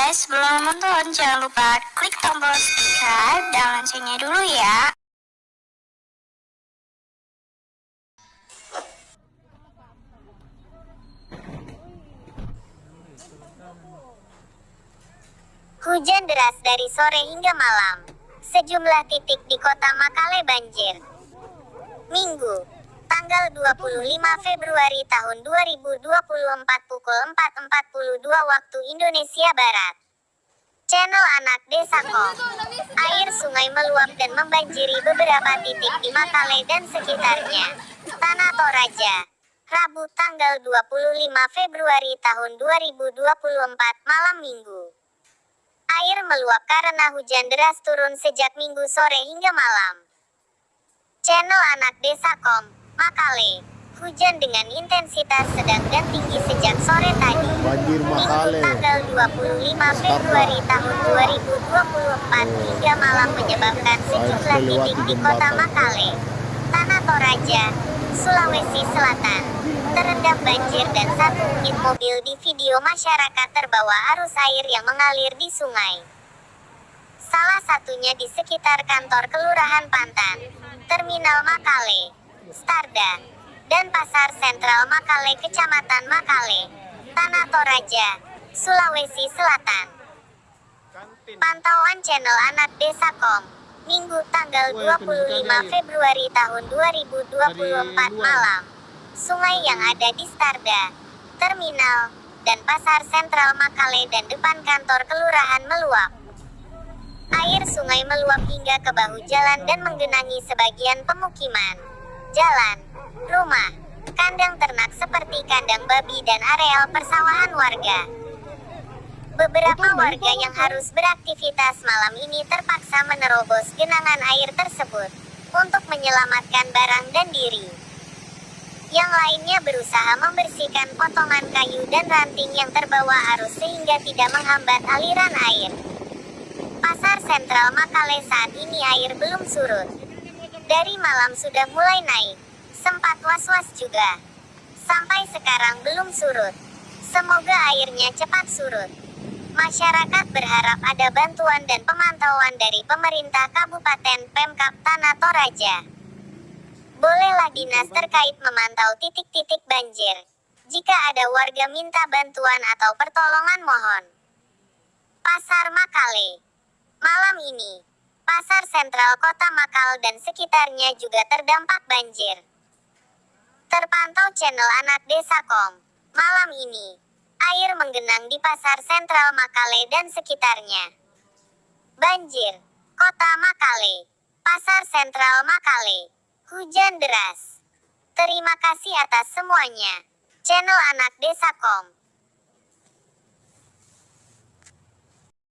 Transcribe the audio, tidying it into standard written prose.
guys, sebelum nonton jangan lupa klik tombol subscribe dan loncengnya dulu ya. Hujan deras dari sore hingga malam. Sejumlah titik di kota Makale banjir. Minggu, tanggal 25 Februari tahun 2024 pukul 4.42 waktu Indonesia Barat. Channel Anak Desa Kom. Air sungai meluap dan membanjiri beberapa titik di Makale dan sekitarnya. Tanah Toraja, Rabu tanggal 25 Februari tahun 2024 malam Minggu. Air meluap karena hujan deras turun sejak Minggu sore hingga malam. Channel Anak Desa Kom, Makale. Hujan dengan intensitas sedang dan tinggi sejak sore tadi. Banjir Makale. Minggu tanggal 25 Februari tahun 2024 hingga malam menyebabkan sejumlah titik di kota Makale, Tanah Toraja, Sulawesi Selatan terendam banjir dan satu unit mobil di video masyarakat terbawa arus air yang mengalir di sungai. Salah satunya di sekitar kantor Kelurahan Pantan, Terminal Makale, Starda, dan Pasar Sentral Makale Kecamatan Makale, Tanah Toraja, Sulawesi Selatan. Pantauan channel Anak Desa Kom, Minggu tanggal 25 Februari tahun 2024 malam. Sungai yang ada di Starda, Terminal, dan Pasar Sentral Makale dan depan kantor kelurahan meluap. Air sungai meluap hingga ke bahu jalan dan menggenangi sebagian pemukiman, jalan, rumah, kandang ternak seperti kandang babi dan areal persawahan warga. Beberapa warga yang harus beraktivitas malam ini terpaksa menerobos genangan air tersebut untuk menyelamatkan barang dan diri. Yang lainnya berusaha membersihkan potongan kayu dan ranting yang terbawa arus sehingga tidak menghambat aliran air. Pasar Sentral Makale saat ini air belum surut. Dari malam sudah mulai naik. Sempat was-was juga. Sampai sekarang belum surut. Semoga airnya cepat surut. Masyarakat berharap ada bantuan dan pemantauan dari pemerintah Kabupaten Pemkab Tanah Toraja. Bolehlah dinas terkait memantau titik-titik banjir. Jika ada warga minta bantuan atau pertolongan mohon. Pasar Makale. Malam ini, Pasar Sentral Kota Makal dan sekitarnya juga terdampak banjir. Terpantau channel Anak Desa Kom. Malam ini, air menggenang di Pasar Sentral Makale dan sekitarnya. Banjir, Kota Makale, Pasar Sentral Makale. Hujan deras. Terima kasih atas semuanya. Channel Anak Desa Kom.